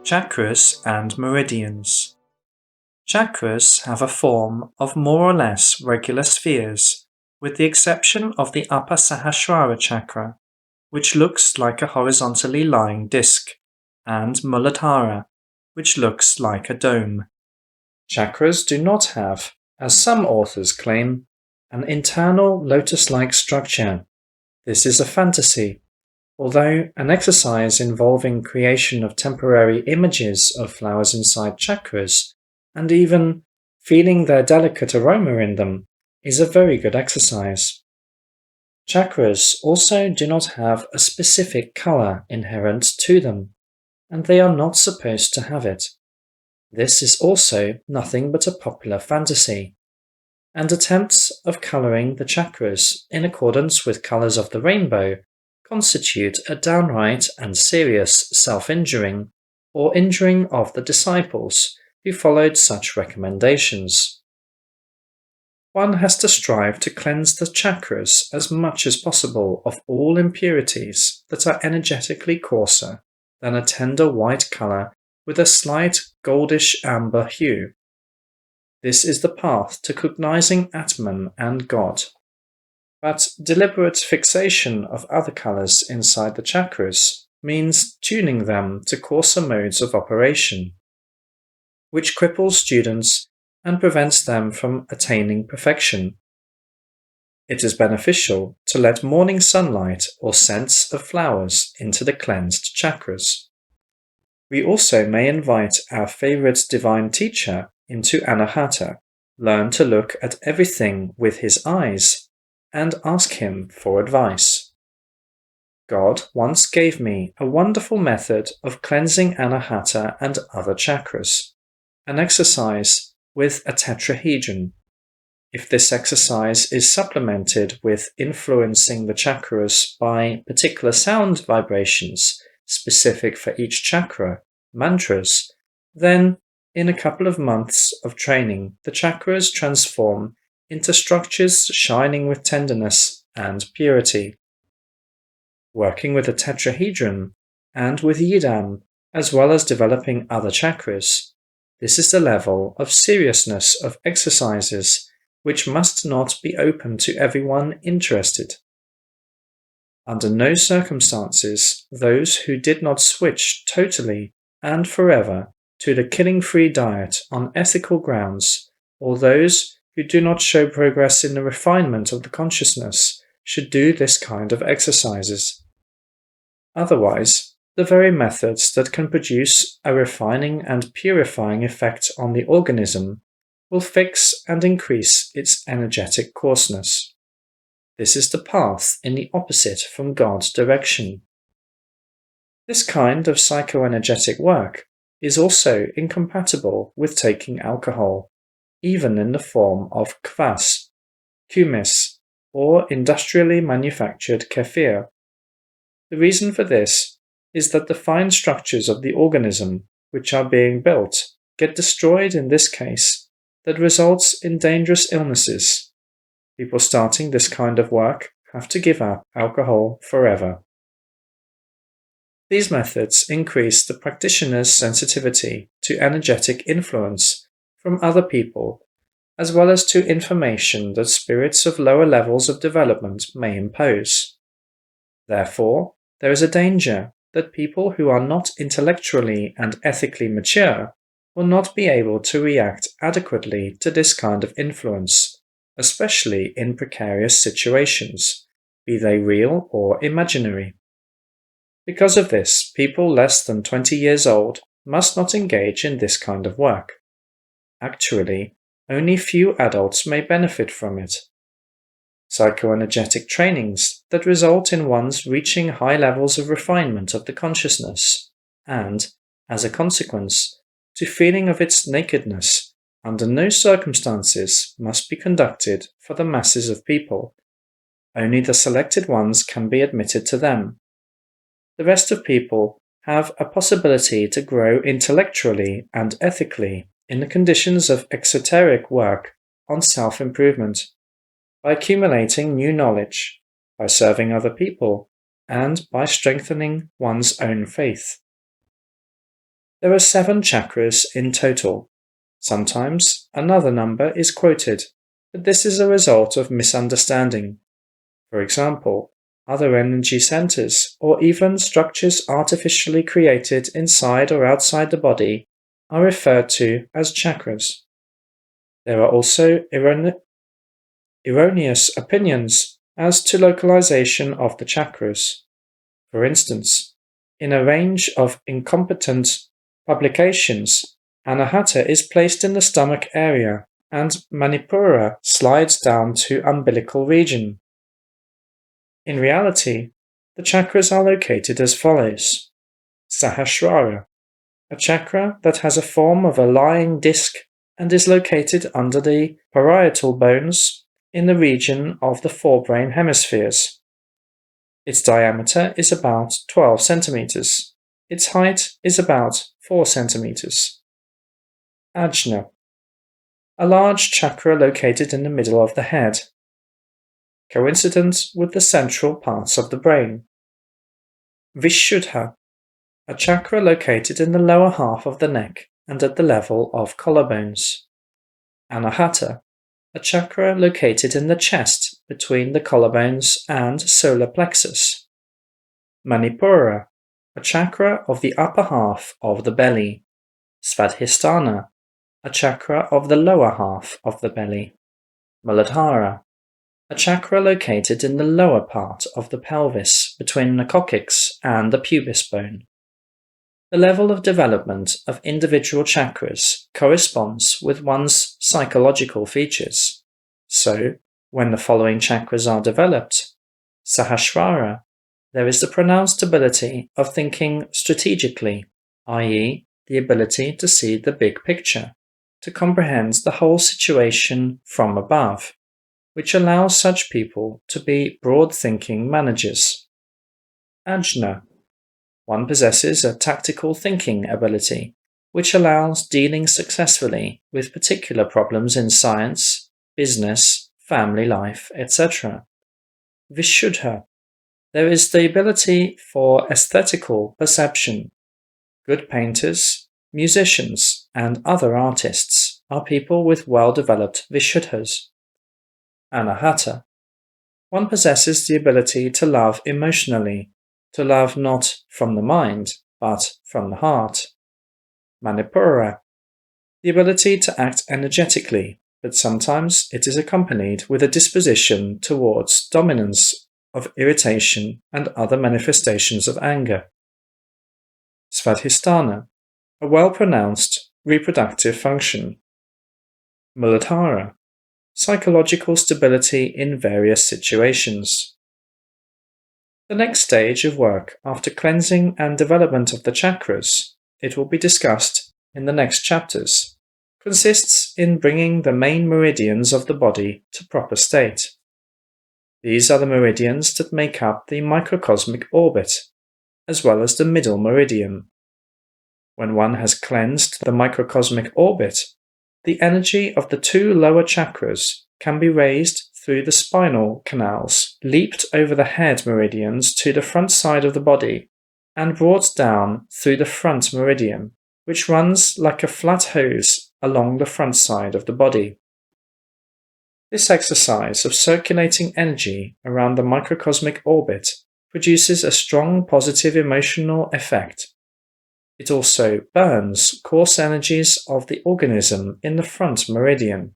Chakras and Meridians. Chakras have a form of more or less regular spheres, with the exception of the upper Sahasrara chakra, which looks like a horizontally lying disc, and Muladhara, which looks like a dome. Chakras do not have, as some authors claim, an internal lotus-like structure. This is a fantasy, although an exercise involving creation of temporary images of flowers inside chakras, and even feeling their delicate aroma in them, is a very good exercise. Chakras also do not have a specific color inherent to them, and they are not supposed to have it. This is also nothing but a popular fantasy, and attempts of coloring the chakras in accordance with colors of the rainbow constitute a downright and serious self-injuring or injuring of the disciples who followed such recommendations. One has to strive to cleanse the chakras as much as possible of all impurities that are energetically coarser than a tender white color with a slight goldish amber hue. This is the path to cognizing Atman and God. But deliberate fixation of other colors inside the chakras means tuning them to coarser modes of operation, which cripples students and prevents them from attaining perfection. It is beneficial to let morning sunlight or scents of flowers into the cleansed chakras. We also may invite our favorite divine teacher into Anahata, learn to look at everything with his eyes, and ask him for advice. God once gave me a wonderful method of cleansing Anahata and other chakras, an exercise with a tetrahedron. If this exercise is supplemented with influencing the chakras by particular sound vibrations specific for each chakra, mantras, then in a couple of months of training, the chakras transform into structures shining with tenderness and purity. Working with a tetrahedron and with yidam, as well as developing other chakras, this is the level of seriousness of exercises which must not be open to everyone interested. Under no circumstances, those who did not switch totally and forever to the killing-free diet on ethical grounds, or those who do not show progress in the refinement of the consciousness, should do this kind of exercises. Otherwise, the very methods that can produce a refining and purifying effect on the organism will fix and increase its energetic coarseness. This is the path in the opposite from God's direction. This kind of psychoenergetic work is also incompatible with taking alcohol, even in the form of kvass, kumis, or industrially manufactured kefir. The reason for this is that the fine structures of the organism which are being built get destroyed in this case, that results in dangerous illnesses. People starting this kind of work have to give up alcohol forever. These methods increase the practitioner's sensitivity to energetic influence from other people, as well as to information that spirits of lower levels of development may impose. Therefore, there is a danger that people who are not intellectually and ethically mature will not be able to react adequately to this kind of influence, especially in precarious situations, be they real or imaginary. Because of this, people less than 20 years old must not engage in this kind of work. Actually, only few adults may benefit from it. Psychoenergetic trainings that result in one's reaching high levels of refinement of the consciousness, and, as a consequence, to feeling of its nakedness, under no circumstances must be conducted for the masses of people. Only the selected ones can be admitted to them. The rest of people have a possibility to grow intellectually and ethically in the conditions of exoteric work on self-improvement, by accumulating new knowledge, by serving other people, and by strengthening one's own faith. There are 7 chakras in total. Sometimes another number is quoted, but this is a result of misunderstanding. For example, other energy centers or even structures artificially created inside or outside the body are referred to as chakras. There are also erroneous opinions as to localization of the chakras. For instance, in a range of incompetent publications, Anahata is placed in the stomach area and Manipura slides down to umbilical region. In reality, the chakras are located as follows. Sahasrara, a chakra that has a form of a lying disc and is located under the parietal bones in the region of the forebrain hemispheres. Its diameter is about 12 centimeters. Its height is about 4 centimeters. Ajna, a large chakra located in the middle of the head, coincident with the central parts of the brain. Vishuddha, a chakra located in the lower half of the neck and at the level of collarbones. Anahata, a chakra located in the chest between the collarbones and solar plexus. Manipura, a chakra of the upper half of the belly. Svadhisthana, a chakra of the lower half of the belly. Muladhara, a chakra located in the lower part of the pelvis between the coccyx and the pubis bone. The level of development of individual chakras corresponds with one's psychological features. So, when the following chakras are developed, Sahasrara, there is the pronounced ability of thinking strategically, i.e., the ability to see the big picture, to comprehend the whole situation from above, which allows such people to be broad-thinking managers. Ajna, one possesses a tactical thinking ability, which allows dealing successfully with particular problems in science, business, family life, etc. Vishuddha, there is the ability for aesthetical perception. Good painters, musicians, and other artists are people with well-developed Vishuddhas. Anahata, one possesses the ability to love emotionally, to love not from the mind, but from the heart. Manipura, the ability to act energetically, but sometimes it is accompanied with a disposition towards dominance of irritation and other manifestations of anger. Svadhisthana, a well-pronounced reproductive function. Muladhara, psychological stability in various situations. The next stage of work after cleansing and development of the chakras, it will be discussed in the next chapters, consists in bringing the main meridians of the body to proper state. These are the meridians that make up the microcosmic orbit, as well as the middle meridian. When one has cleansed the microcosmic orbit, the energy of the 2 lower chakras can be raised through the spinal canals, leaped over the head meridians to the front side of the body, and brought down through the front meridian, which runs like a flat hose along the front side of the body. This exercise of circulating energy around the microcosmic orbit produces a strong positive emotional effect. It also burns coarse energies of the organism in the front meridian,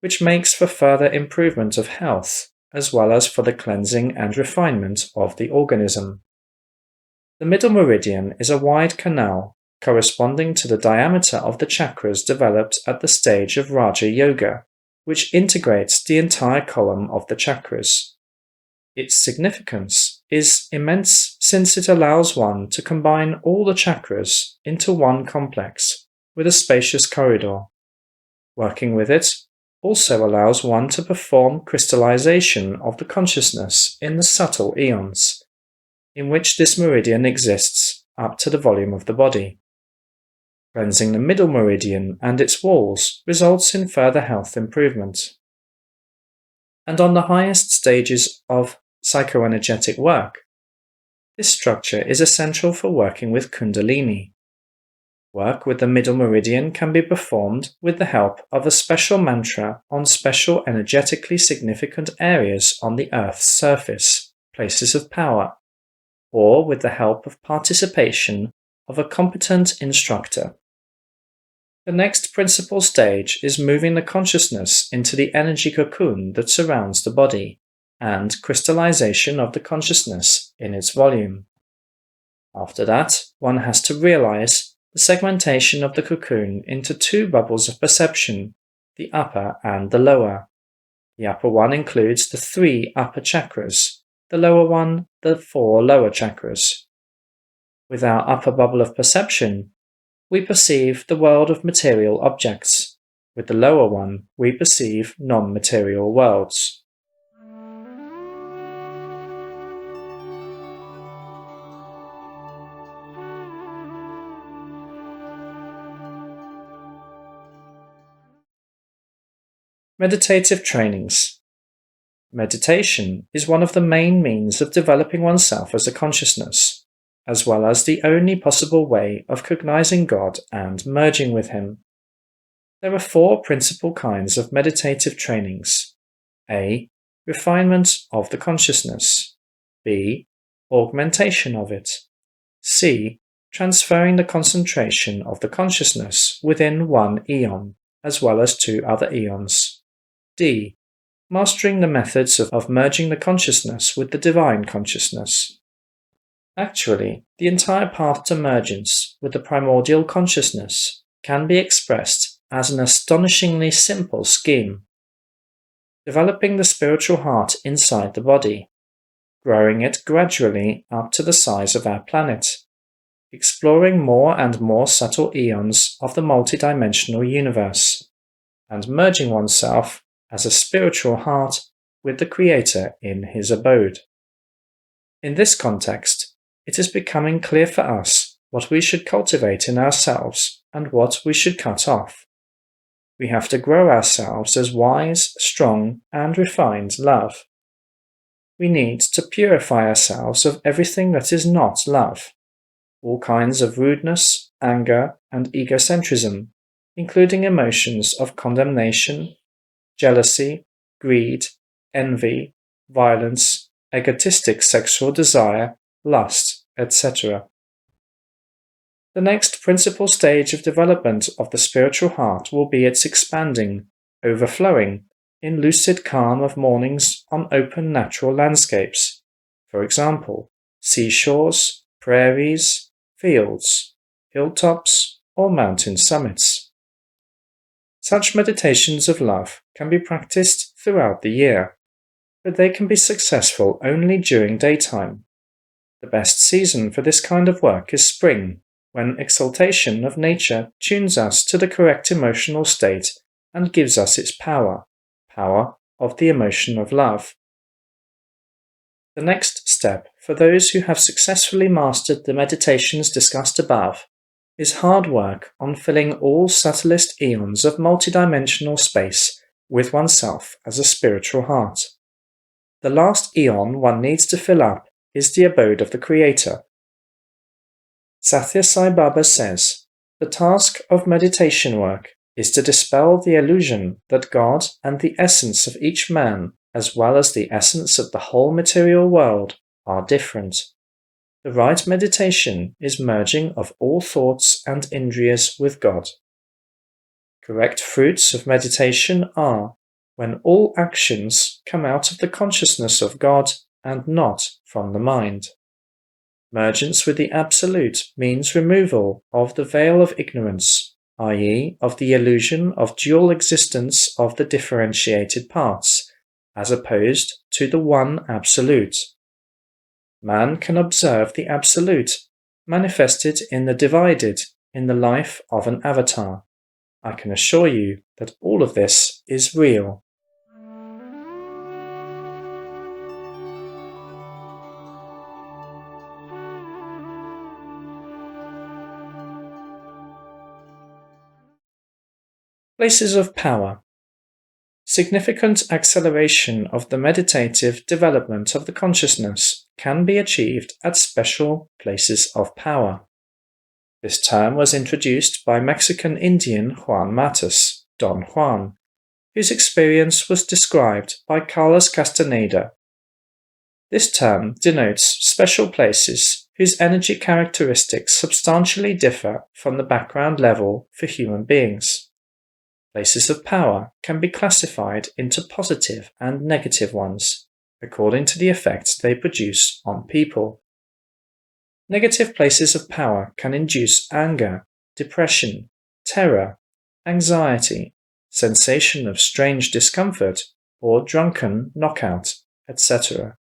which makes for further improvement of health, as well as for the cleansing and refinement of the organism. The middle meridian is a wide canal corresponding to the diameter of the chakras developed at the stage of Raja Yoga, which integrates the entire column of the chakras. Its significance is immense since it allows one to combine all the chakras into one complex with a spacious corridor. Working with it also allows one to perform crystallization of the consciousness in the subtle eons, in which this meridian exists up to the volume of the body. Cleansing the middle meridian and its walls results in further health improvement. And on the highest stages of psychoenergetic work, this structure is essential for working with Kundalini. Work with the middle meridian can be performed with the help of a special mantra on special energetically significant areas on the Earth's surface, places of power, or with the help of participation of a competent instructor. The next principal stage is moving the consciousness into the energy cocoon that surrounds the body, and crystallization of the consciousness in its volume. After that, one has to realize the segmentation of the cocoon into two bubbles of perception, the upper and the lower. The upper one includes the 3 upper chakras, the lower one the 4 lower chakras. With our upper bubble of perception, we perceive the world of material objects. With the lower one, we perceive non-material worlds. Meditative trainings. Meditation is one of the main means of developing oneself as a consciousness, as well as the only possible way of cognizing God and merging with Him. There are 4 principal kinds of meditative trainings. A. Refinement of the consciousness. B. Augmentation of it. C. Transferring the concentration of the consciousness within one eon, as well as 2 other eons. D. Mastering the methods of merging the consciousness with the divine consciousness. Actually, the entire path to mergence with the primordial consciousness can be expressed as an astonishingly simple scheme. Developing the spiritual heart inside the body, growing it gradually up to the size of our planet, exploring more and more subtle eons of the multidimensional universe, and merging oneself as a spiritual heart with the Creator in His abode. In this context, it is becoming clear for us what we should cultivate in ourselves and what we should cut off. We have to grow ourselves as wise, strong, and refined love. We need to purify ourselves of everything that is not love, all kinds of rudeness, anger, and egocentrism, including emotions of condemnation, jealousy, greed, envy, violence, egotistic sexual desire, lust, etc. The next principal stage of development of the spiritual heart will be its expanding, overflowing, in lucid calm of mornings on open natural landscapes, for example, seashores, prairies, fields, hilltops, or mountain summits. Such meditations of love can be practiced throughout the year, but they can be successful only during daytime. The best season for this kind of work is spring, when exaltation of nature tunes us to the correct emotional state and gives us its power of the emotion of love. The next step for those who have successfully mastered the meditations discussed above is hard work on filling all subtlest eons of multidimensional space with oneself as a spiritual heart. The last eon one needs to fill up is the abode of the Creator. Sathya Sai Baba says, the task of meditation work is to dispel the illusion that God and the essence of each man, as well as the essence of the whole material world, are different. The right meditation is merging of all thoughts and indriyas with God. Correct fruits of meditation are when all actions come out of the consciousness of God and not from the mind. Mergence with the Absolute means removal of the veil of ignorance, i.e., of the illusion of dual existence of the differentiated parts, as opposed to the one Absolute. Man can observe the Absolute, manifested in the divided, in the life of an avatar. I can assure you that all of this is real. Places of power. Significant acceleration of the meditative development of the consciousness can be achieved at special places of power. This term was introduced by Mexican Indian Juan Matus, Don Juan, whose experience was described by Carlos Castaneda. This term denotes special places whose energy characteristics substantially differ from the background level for human beings. Places of power can be classified into positive and negative ones, according to the effects they produce on people. Negative places of power can induce anger, depression, terror, anxiety, sensation of strange discomfort, or drunken knockout, etc.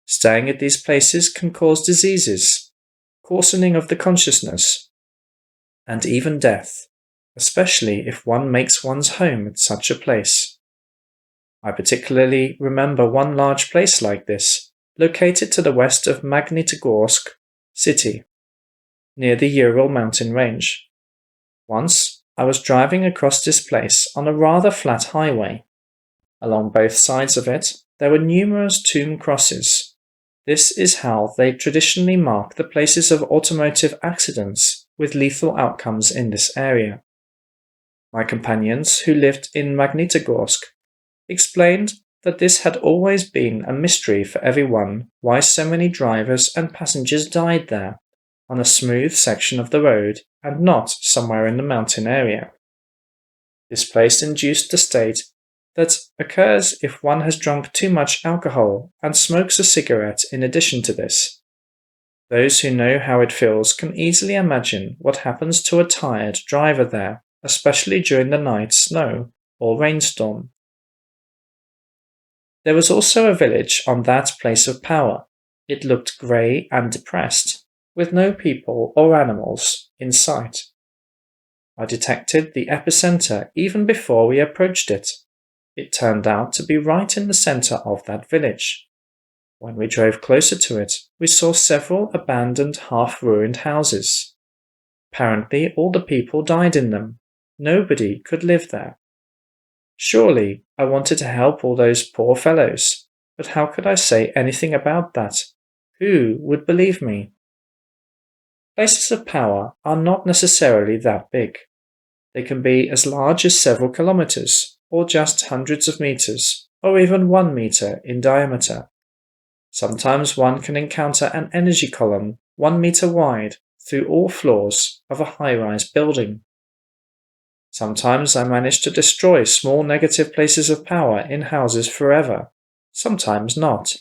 Staying at these places can cause diseases, coarsening of the consciousness, and even death, especially if one makes one's home at such a place. I particularly remember one large place like this, located to the west of Magnitogorsk city, near the Ural mountain range. Once, I was driving across this place on a rather flat highway. Along both sides of it, there were numerous tomb crosses. This is how they traditionally mark the places of automotive accidents with lethal outcomes in this area. My companions, who lived in Magnitogorsk, explained that this had always been a mystery for everyone why so many drivers and passengers died there, on a smooth section of the road and not somewhere in the mountain area. This place induced the state that occurs if one has drunk too much alcohol and smokes a cigarette in addition to this. Those who know how it feels can easily imagine what happens to a tired driver there, especially during the night snow or rainstorm. There was also a village on that place of power. It looked grey and depressed, with no people or animals in sight. I detected the epicenter even before we approached it. It turned out to be right in the center of that village. When we drove closer to it, we saw several abandoned half-ruined houses. Apparently all the people died in them. Nobody could live there. Surely I wanted to help all those poor fellows, but how could I say anything about that? Who would believe me? Places of power are not necessarily that big. They can be as large as several kilometers, or just hundreds of meters, or even 1 meter in diameter. Sometimes one can encounter an energy column 1 meter wide through all floors of a high-rise building. Sometimes I manage to destroy small negative places of power in houses forever, sometimes not.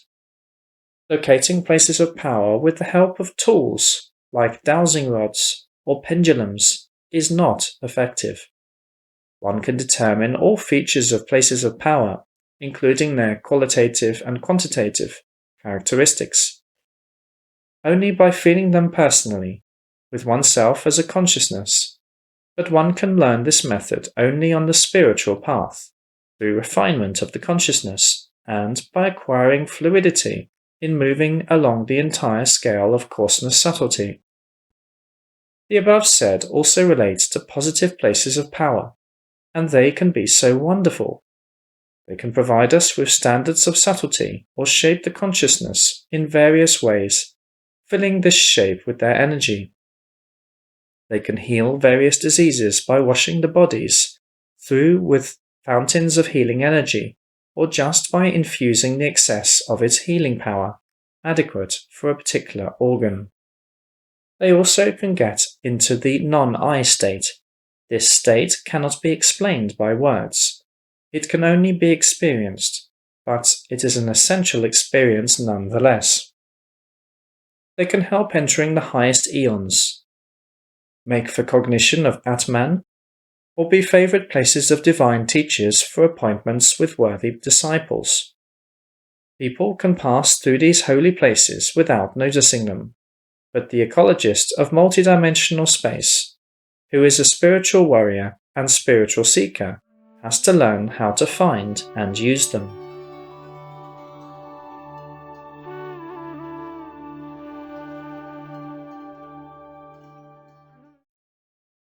Locating places of power with the help of tools like dowsing rods or pendulums is not effective. One can determine all features of places of power, including their qualitative and quantitative characteristics, only by feeling them personally, with oneself as a consciousness. But one can learn this method only on the spiritual path, through refinement of the consciousness and by acquiring fluidity in moving along the entire scale of coarseness subtlety. The above said also relates to positive places of power, and they can be so wonderful. They can provide us with standards of subtlety or shape the consciousness in various ways, filling this shape with their energy. They can heal various diseases by washing the bodies through with fountains of healing energy, or just by infusing the excess of its healing power, adequate for a particular organ. They also can get into the non-I state. This state cannot be explained by words. It can only be experienced, but it is an essential experience nonetheless. They can help entering the highest eons, make for cognition of Atman, or be favorite places of divine teachers for appointments with worthy disciples. People can pass through these holy places without noticing them, but the ecologist of multidimensional space, who is a spiritual warrior and spiritual seeker, has to learn how to find and use them.